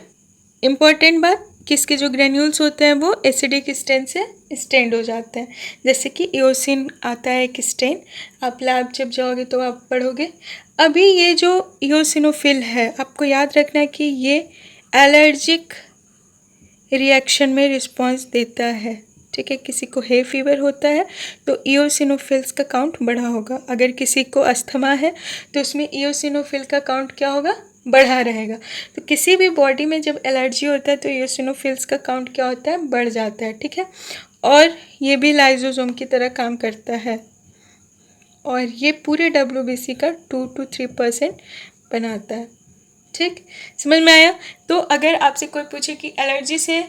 इम्पोर्टेंट बात, किसके जो ग्रेन्यूल्स होते हैं वो एसिडिक स्टेन से स्टेन्ड हो जाते हैं। जैसे कि इओसिन आता है एक स्टेन, आप लैब जब जाओगे तो आप पढ़ोगे। अभी ये जो इओसिनोफिल है, आपको याद रखना है कि ये एलर्जिक रिएक्शन में रिस्पॉन्स देता है, ठीक है। किसी को हे फीवर होता है तो इओसिनोफिल्स का काउंट बढ़ा होगा। अगर किसी को अस्थमा है तो उसमें इओसिनोफिल का काउंट क्या होगा, बढ़ा रहेगा। तो किसी भी बॉडी में जब एलर्जी होता है तो इओसिनोफिल्स का काउंट क्या होता है, बढ़ जाता है, ठीक है। और ये भी लाइजोसोम की तरह काम करता है और ये पूरे WBC का 2 to 3% बनाता है, ठीक। समझ में आया। तो अगर आपसे कोई पूछे कि एलर्जी से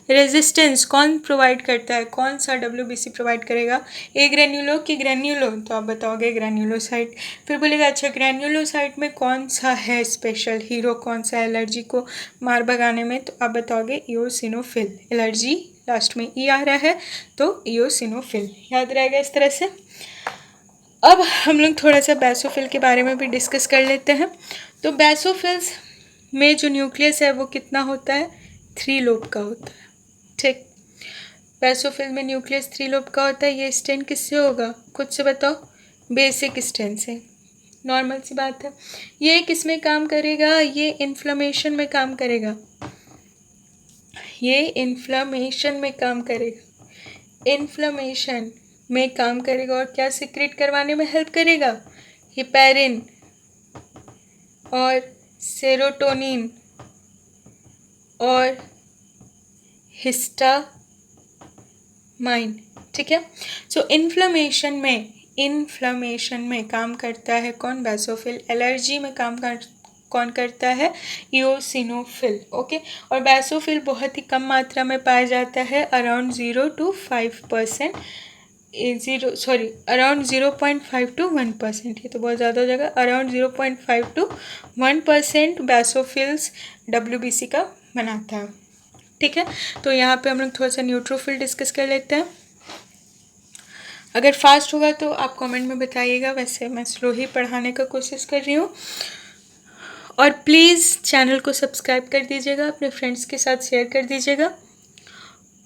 रेजिस्टेंस कौन प्रोवाइड करता है, कौन सा WBC प्रोवाइड करेगा, ए ग्रेन्यूलो कि ग्रेन्यूलो, तो आप बताओगे ग्रेन्यूलोसाइट। फिर बोलेगा अच्छा ग्रेन्यूलोसाइट में कौन सा है स्पेशल हीरो, कौन सा एलर्जी को मार भगाने में, तो आप बताओगे इओसिनोफिल। एलर्जी लास्ट में ई आ रहा है तो इओसिनोफिल याद रहेगा इस तरह से। अब हम लोग थोड़ा सा बेसोफिल के बारे में भी डिस्कस कर लेते हैं। तो बेसोफिल्स में जो न्यूक्लियस है वो कितना होता है, 3 लोब का होता है, ठीक। बेसोफिल में न्यूक्लियस 3 लोब का होता है। ये स्टेन किससे होगा, खुद से बताओ, बेसिक स्टेन से, नॉर्मल सी बात है। ये किस में काम करेगा, ये इन्फ्लेमेशन में काम करेगा, ये इन्फ्लेमेशन में काम करेगा, इन्फ्लेमेशन में काम करेगा। और क्या सिक्रेट करवाने में हेल्प करेगा, हिपेरिन और सेरोटोनिन और हिस्टामाइन, ठीक है। सो इन्फ्लेमेशन में काम करता है कौन, बेसोफिल। एलर्जी में कौन करता है, इओसिनोफिल, ओके। और बेसोफिल बहुत ही कम मात्रा में पाया जाता है, अराउंड 0 to 5%, अराउंड 0.5 to 1%, ये तो बहुत ज़्यादा हो जाएगा। अराउंड 0.5 to 1% बेसोफिल्स WBC का बनाता है, ठीक है। तो यहाँ पे हम लोग थोड़ा सा न्यूट्रोफिल डिस्कस कर लेते हैं। अगर फास्ट होगा तो आप कमेंट में बताइएगा, वैसे मैं स्लो ही पढ़ाने का कोशिश कर रही हूँ। और प्लीज़ चैनल को सब्सक्राइब कर दीजिएगा, अपने फ्रेंड्स के साथ शेयर कर दीजिएगा,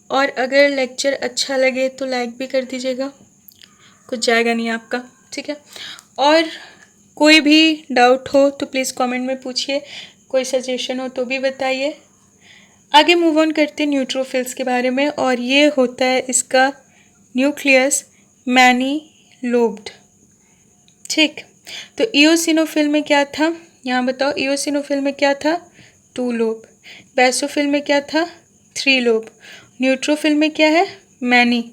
और अगर लेक्चर अच्छा लगे तो लाइक भी कर दीजिएगा, कुछ जाएगा नहीं आपका, ठीक है। और कोई भी डाउट हो तो प्लीज़ कमेंट में पूछिए, कोई सजेशन हो तो भी बताइए। आगे मूव ऑन करते हैं न्यूट्रोफिल्स के बारे में, और ये होता है इसका न्यूक्लियस मैनी लोब्ड, ठीक। तो इओसिनोफिल में क्या था, यहाँ बताओ, इओसिनोफिल में क्या था, 2 लोब। बेसोफिल में क्या था, 3 लोब। न्यूट्रोफिल में क्या है, मैनी,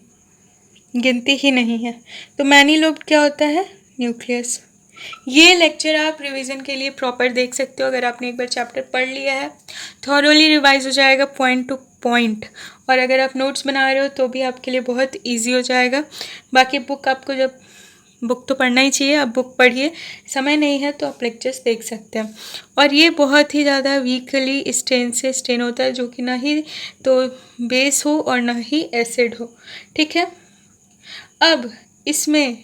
गिनती ही नहीं है। तो मैनी लोब क्या होता है, न्यूक्लियस। ये लेक्चर आप रिवीजन के लिए प्रॉपर देख सकते हो, अगर आपने एक बार चैप्टर पढ़ लिया है थॉरोली रिवाइज हो जाएगा पॉइंट टू पॉइंट। और अगर आप नोट्स बना रहे हो तो भी आपके लिए बहुत इजी हो जाएगा। बाकी बुक आपको जब बुक तो पढ़ना ही चाहिए, आप बुक पढ़िए, समय नहीं है तो आप लेक्चर्स देख सकते हैं। और ये बहुत ही ज़्यादा वीकली स्टेन से स्टेन होता है, जो कि ना ही तो बेस हो और ना ही एसिड हो, ठीक है। अब इसमें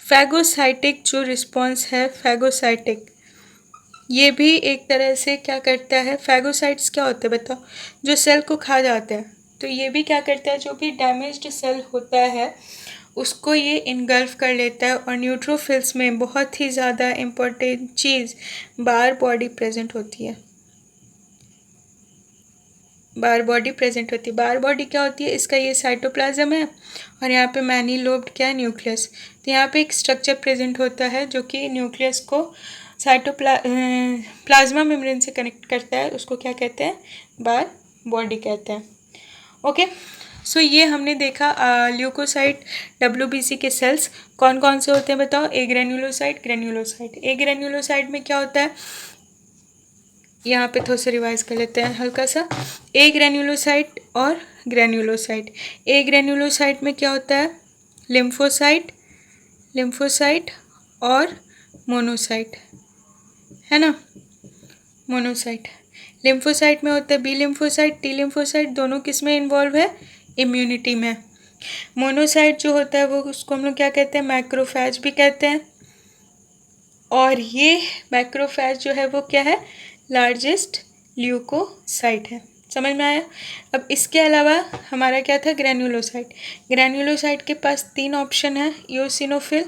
फैगोसाइटिक जो रिस्पॉन्स है, फैगोसाइटिक, ये भी एक तरह से क्या करता है, फैगोसाइट्स क्या होते हैं बताओ, जो सेल को खा जाते हैं। तो ये भी क्या करता है, जो भी डैमेज्ड सेल होता है उसको ये इनगल्फ कर लेता है। और न्यूट्रोफिल्स में बहुत ही ज़्यादा इम्पोर्टेंट चीज़ बार बॉडी प्रेजेंट होती है, बार बॉडी प्रेजेंट होती है। बार बॉडी क्या होती है, इसका ये साइटोप्लाज्म है और यहाँ पे मैनी लोब्ड क्या है, न्यूक्लियस। तो यहाँ पे एक स्ट्रक्चर प्रेजेंट होता है जो कि न्यूक्लियस को प्लाज्मा मेम्ब्रेन से कनेक्ट करता है, उसको क्या कहते हैं, बार बॉडी कहते हैं, ओके। सो ये हमने देखा ल्यूकोसाइट WBC के सेल्स कौन कौन से होते हैं बताओ, ए ग्रेन्यूलोसाइट, ग्रेन्यूलोसाइट। ए ग्रेन्यूलोसाइट में क्या होता है, यहाँ पे थोड़ा सा रिवाइज कर लेते हैं हल्का सा। ए ग्रेन्यूलोसाइट और ग्रेन्यूलोसाइट। ए ग्रेन्यूलोसाइट में क्या होता है, लिम्फोसाइट, लिम्फोसाइट और मोनोसाइट, है ना, मोनोसाइट। लिम्फोसाइट में होता है बी लिम्फोसाइट, टी लिम्फोसाइट, दोनों किस में इन्वॉल्व है, इम्यूनिटी में। मोनोसाइट जो होता है वो उसको हम लोग क्या कहते हैं, मैक्रोफैज भी कहते हैं। और ये मैक्रोफैज जो है वो क्या है, लार्जेस्ट ल्यूकोसाइट है, समझ में आया। अब इसके अलावा हमारा क्या था, ग्रैन्युलोसाइट। ग्रैन्युलोसाइट के पास 3 ऑप्शन है, ईओसिनोफिल,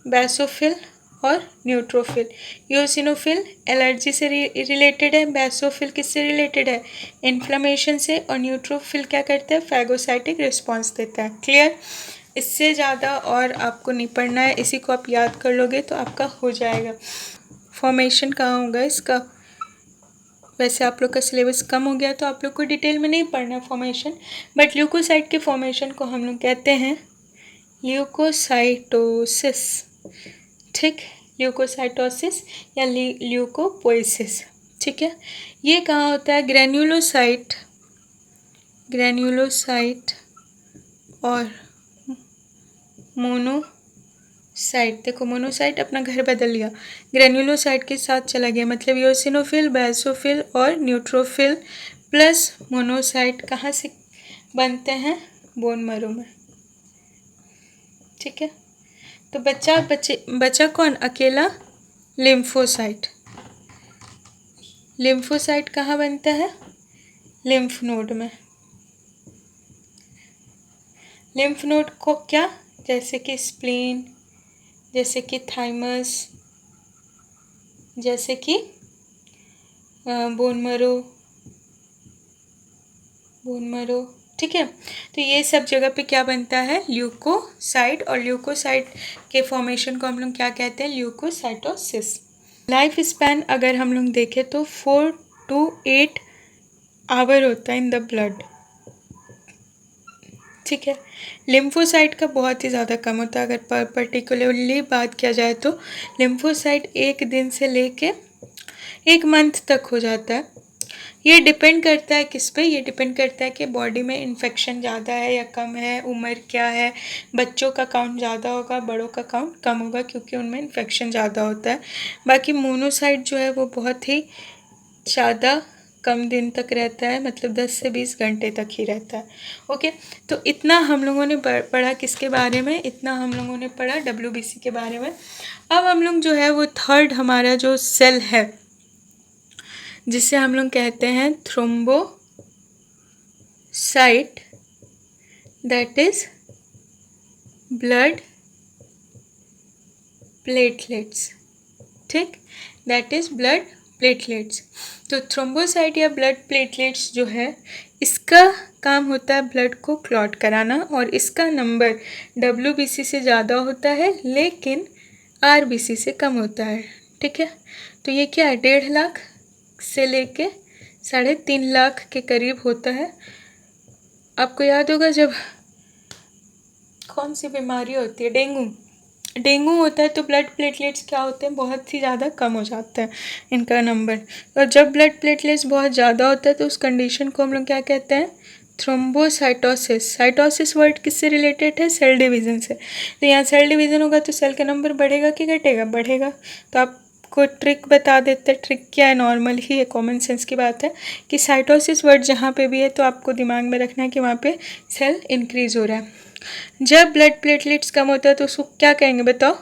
बेसोफिल और न्यूट्रोफिल। ईओसिनोफिल एलर्जी से रिलेटेड है, बेसोफिल किससे रिलेटेड है, इन्फ्लेमेशन से, और न्यूट्रोफिल क्या करता है, फैगोसाइटिक रिस्पॉन्स देता है। क्लियर। इससे ज़्यादा और आपको नहीं पढ़ना है, इसी को आप याद कर लोगे तो आपका हो जाएगा। फॉर्मेशन कहाँ होगा इसका, वैसे आप लोग का सिलेबस कम हो गया तो आप लोग को डिटेल में नहीं पढ़ना फॉर्मेशन, बट ल्यूकोसाइट के फॉर्मेशन को हम लोग कहते हैं ल्यूकोसाइटोसिस। ठीक, ल्यूकोसाइटोसिस या ल्यूकोपोइसिस। ठीक है, ये कहाँ होता है, ग्रैन्युलोसाइट, ग्रैन्युलोसाइट और मोनोसाइट। देखो मोनोसाइट अपना घर बदल लिया, ग्रैन्युलोसाइट के साथ चला गया, मतलब ईओसिनोफिल, बेसोफिल और न्यूट्रोफिल प्लस मोनोसाइट कहाँ से बनते हैं, बोन मरो में। ठीक है, तो बचा कौन, अकेला लिम्फोसाइट। लिम्फोसाइट कहाँ बनता है, लिम्फ नोड में। लिम्फ नोड को क्या, जैसे कि स्प्लीन, जैसे कि थाइमस, जैसे कि बोन मरो। ठीक है, तो ये सब जगह पे क्या बनता है, ल्यूकोसाइट, और ल्यूकोसाइट के फॉर्मेशन को हम लोग क्या कहते हैं, ल्यूकोसाइटोसिस। लाइफ स्पैन अगर हम लोग देखें तो 4 to 8 आवर होता है इन द ब्लड। ठीक है, लिम्फोसाइट का बहुत ही ज़्यादा कम होता है। अगर पर्टिकुलरली बात किया जाए तो लिम्फोसाइट 1 दिन से लेके 1 मंथ तक हो जाता है। ये डिपेंड करता है किस पे, ये डिपेंड करता है कि बॉडी में इन्फेक्शन ज़्यादा है या कम है, उम्र क्या है, बच्चों का काउंट ज़्यादा होगा, बड़ों का काउंट कम होगा, क्योंकि उनमें इन्फेक्शन ज़्यादा होता है। बाकी मोनोसाइट जो है वो बहुत ही ज़्यादा कम दिन तक रहता है, मतलब 10 से 20 घंटे तक ही रहता है। ओके, तो इतना हम लोगों ने पढ़ा किसके बारे में, इतना हम लोगों ने पढ़ा WBC के बारे में। अब हम लोग जो है वो थर्ड हमारा जो सेल है जिसे हम लोग कहते हैं thrombocyte, that is blood platelets. ठीक, दैट इज ब्लड प्लेटलेट्स। तो थ्रोम्बोसाइट या ब्लड प्लेटलेट्स जो है, इसका काम होता है ब्लड को क्लॉट कराना, और इसका नंबर WBC से ज़्यादा होता है लेकिन RBC से कम होता है। ठीक है, तो ये क्या है, 1.5 लाख से लेके 3.5 लाख के करीब होता है। आपको याद होगा जब कौन सी बीमारी होती है, डेंगू होता है तो ब्लड प्लेटलेट्स क्या होते हैं, बहुत ही ज़्यादा कम हो जाता है इनका नंबर। और जब ब्लड प्लेटलेट्स बहुत ज़्यादा होता है तो उस कंडीशन को हम लोग क्या कहते हैं, थ्रोम्बोसाइटोसिस। साइटोसिस वर्ड किससे रिलेटेड है, सेल डिवीज़न से। तो यहाँ सेल डिवीज़न होगा तो सेल का नंबर बढ़ेगा कि घटेगा, बढ़ेगा। तो आपको ट्रिक बता देते हैं, ट्रिक क्या है, नॉर्मल ही है, कॉमन सेंस की बात है कि साइटोसिस वर्ड जहाँ पे भी है तो आपको दिमाग में रखना है कि वहाँ पे सेल इंक्रीज़ हो रहा है। जब ब्लड प्लेटलेट्स कम होता है तो उसको क्या कहेंगे बताओ,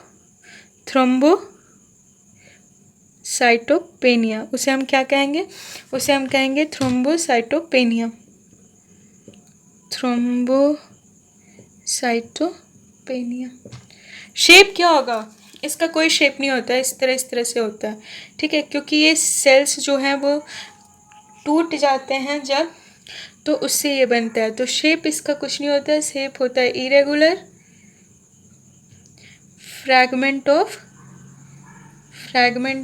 थ्रोम्बोसाइटोपेनिया। उसे हम क्या कहेंगे, उसे हम कहेंगे थ्रोम्बोसाइटोपेनिया, थ्रोम्बोसाइटोपेनिया। शेप क्या होगा, इसका कोई शेप नहीं होता है, इस तरह से होता है। ठीक है, क्योंकि ये सेल्स जो हैं वो टूट जाते हैं जब, तो उससे ये बनता है। तो शेप इसका कुछ नहीं होता है, शेप होता है इरेगुलर फ्रैगमेंट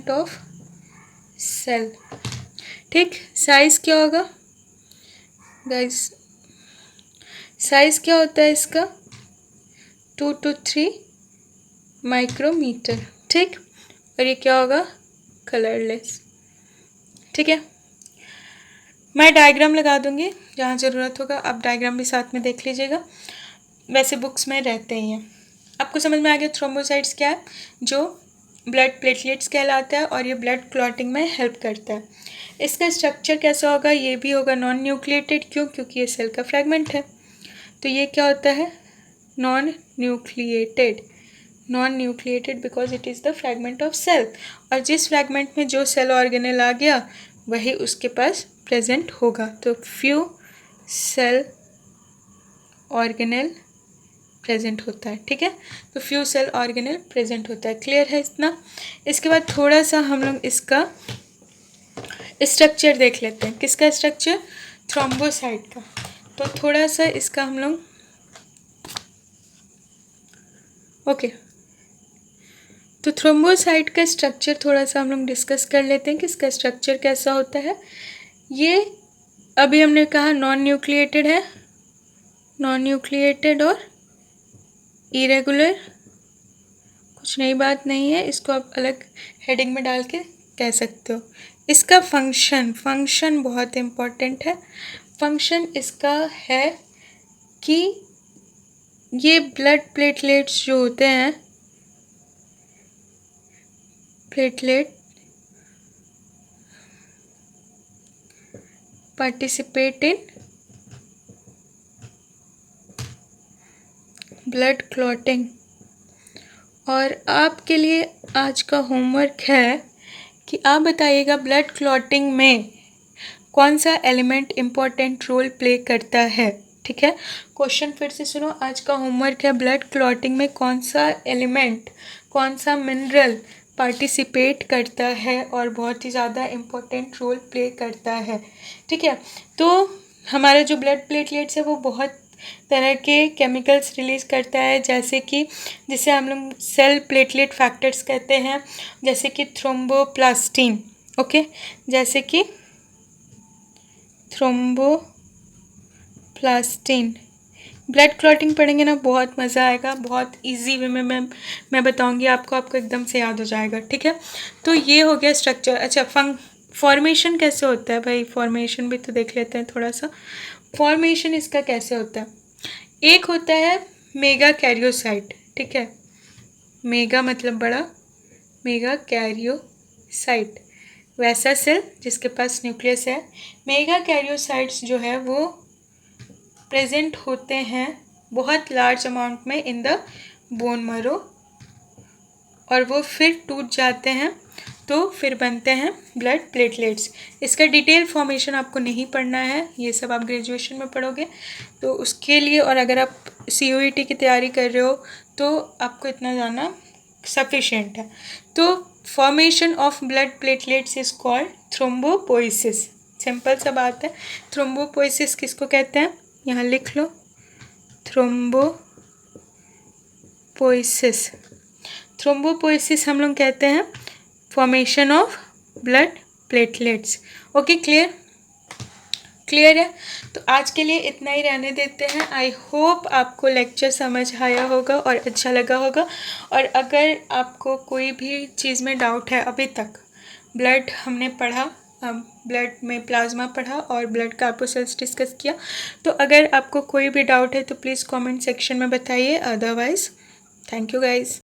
ऑफ सेल। ठीक, साइज क्या होगा गाइस, साइज क्या होता है इसका, 2 to 3 माइक्रोमीटर। ठीक, और ये क्या होगा, कलरलेस। ठीक है, मैं डायग्राम लगा दूंगी जहाँ ज़रूरत होगा, आप डायग्राम भी साथ में देख लीजिएगा, वैसे बुक्स में रहते ही हैं। आपको समझ में आ गया थ्रोम्बोसाइट्स क्या है, जो ब्लड प्लेटलेट्स कहलाता है, और ये ब्लड क्लॉटिंग में हेल्प करता है। इसका स्ट्रक्चर कैसा होगा, ये भी होगा नॉन न्यूक्लिएटेड, क्यों, क्योंकि ये सेल का फ्रैगमेंट है। तो ये क्या होता है, non nucleated because it is the fragment of cell. और जिस फ्रैगमेंट में जो सेल ऑर्गेनेल आ गया वही उसके पास प्रेजेंट होगा। तो फ्यू सेल ऑर्गेनेल प्रेजेंट होता है, ठीक है। तो फ्यू सेल ऑर्गेनेल प्रेजेंट होता है। क्लियर है इतना? इसके बाद थोड़ा सा हम लोग इसका स्ट्रक्चर देख लेते हैं। किसका स्ट्रक्चर? थ्रोम्बोसाइट का। तो थोड़ा सा इसका हम लोग तो थ्रोम्बोसाइट का स्ट्रक्चर थोड़ा सा हम लोग डिस्कस कर लेते हैं कि इसका स्ट्रक्चर कैसा होता है। ये अभी हमने कहा नॉन न्यूक्लिएटेड है, नॉन न्यूक्लिएटेड और इरेगुलर, कुछ नई बात नहीं है, इसको आप अलग हेडिंग में डाल के कह सकते हो। इसका फंक्शन बहुत इम्पॉर्टेंट है। फंक्शन इसका है कि ये ब्लड प्लेटलेट्स जो होते हैं, platelet participate in blood clotting. और आपके लिए आज का होमवर्क है कि आप बताइएगा ब्लड क्लॉटिंग में कौन सा एलिमेंट इम्पोर्टेंट रोल प्ले करता है, ठीक है। क्वेश्चन फिर से सुनो। आज का होमवर्क है ब्लड क्लॉटिंग में कौन सा एलिमेंट, कौन सा मिनरल पार्टिसिपेट करता है और बहुत ही ज़्यादा इम्पोर्टेंट रोल प्ले करता है, ठीक है। तो हमारा जो ब्लड प्लेटलेट्स है वो बहुत तरह के केमिकल्स रिलीज़ करता है, जैसे कि जिसे हम लोग सेल प्लेटलेट फैक्टर्स कहते हैं, जैसे कि थ्रोम्बोप्लास्टिन, ओके, जैसे कि थ्रोम्बोप्लास्टिन। ब्लड क्लॉटिंग पढ़ेंगे ना, बहुत मज़ा आएगा, बहुत इजी वे में मैं बताऊंगी आपको एकदम से याद हो जाएगा, ठीक है। तो ये हो गया स्ट्रक्चर। अच्छा, फॉर्मेशन कैसे होता है भाई? फॉर्मेशन भी तो देख लेते हैं थोड़ा सा। फॉर्मेशन इसका कैसे होता है? एक होता है मेगा कैरियोसाइट, ठीक है। मेगा मतलब बड़ा, मेगा कैरियोसाइट वैसा सेल जिसके पास न्यूक्लियस है। मेगा कैरियोसाइट्स जो है वो प्रेजेंट होते हैं बहुत लार्ज अमाउंट में इन द बोन मैरो, और वो फिर टूट जाते हैं तो फिर बनते हैं ब्लड प्लेटलेट्स। इसका डिटेल फॉर्मेशन आपको नहीं पढ़ना है, ये सब आप ग्रेजुएशन में पढ़ोगे। तो उसके लिए, और अगर आप COET की तैयारी कर रहे हो तो आपको इतना जाना सफिशिएंट है। तो formation of blood platelets is called thrombopoiesis. Simple सा बात है। थ्रोम्बोपोइसिस किसको कहते हैं? यहाँ लिख लो, थ्रोम्बोपोइसिस। थ्रोम्बोपोइसिस हम लोग कहते हैं formation of blood platelets. Okay, clear है? तो आज के लिए इतना ही रहने देते हैं। आई होप आपको लेक्चर समझ आया होगा और अच्छा लगा होगा। और अगर आपको कोई भी चीज़ में डाउट है, अभी तक ब्लड हमने पढ़ा, ब्लड में प्लाज्मा पढ़ा और ब्लड कार्पोसेल्स डिस्कस किया, तो अगर आपको कोई भी डाउट है तो प्लीज़ कमेंट सेक्शन में बताइए। Otherwise thank you guys.